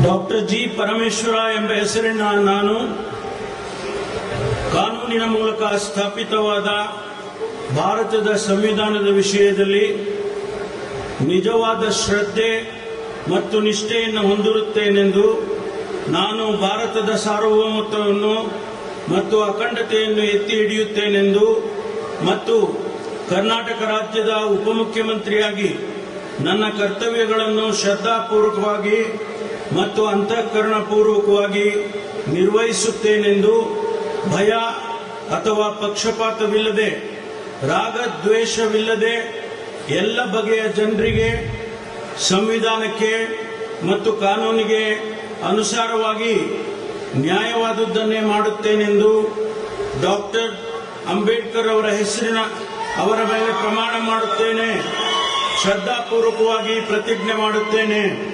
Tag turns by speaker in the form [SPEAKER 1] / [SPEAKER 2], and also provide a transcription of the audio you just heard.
[SPEAKER 1] Doctor G Parameshwara ಎಂಬ ಹೆಸರಿನ ನಾನು ಕಾನೂನಿನ ಮೂಲಕ ಸ್ಥಾಪಿತವಾದ ಭಾರತದ ಸಂವಿಧಾನದ ವಿಷಯದಲ್ಲಿ ನಿಜವಾದ ಶ್ರದ್ಧೆ ಮತ್ತು ನಿಷ್ಠೆಯನ್ನು ಹೊಂದಿರುತ್ತೇನೆಂದು ನಾನು ಭಾರತದ ಸಾರ್ವಭೌಮತ್ವವನ್ನು ಮತ್ತು ಅಖಂಡತೆಯನ್ನು ಎತ್ತಿ ಹಿಡಿಯುತ್ತೇನೆಂದು ಮತ್ತು ಕರ್ನಾಟಕ ರಾಜ್ಯದ ಉಪಮುಖ್ಯಮಂತ್ರಿಯಾಗಿ ನನ್ನ ಕರ್ತವ್ಯಗಳನ್ನು ಶ್ರದ್ಧಾಪೂರ್ವಕವಾಗಿ ಮತ್ತು ಅಂತಃಕರಣಪೂರ್ವಕವಾಗಿ ನಿರ್ವಹಿಸುತ್ತೇನೆಂದು ಭಯ ಅಥವಾ ಪಕ್ಷಪಾತವಿಲ್ಲದೆ ರಾಗದ್ವೇಷವಿಲ್ಲದೆ ಎಲ್ಲ ಬಗೆಯ ಜನರಿಗೆ ಸಂವಿಧಾನಕ್ಕೆ ಮತ್ತು ಕಾನೂನಿಗೆ ಅನುಸಾರವಾಗಿ ನ್ಯಾಯವಾದುದನ್ನೇ ಮಾಡುತ್ತೇನೆಂದು ಡಾಕ್ಟರ್ ಅಂಬೇಡ್ಕರ್ ಅವರ ಮೇಲೆ ಪ್ರಮಾಣ ಮಾಡುತ್ತೇನೆ. ಶ್ರದ್ಧಾಪೂರ್ವಕವಾಗಿ ಪ್ರತಿಜ್ಞೆ ಮಾಡುತ್ತೇನೆ.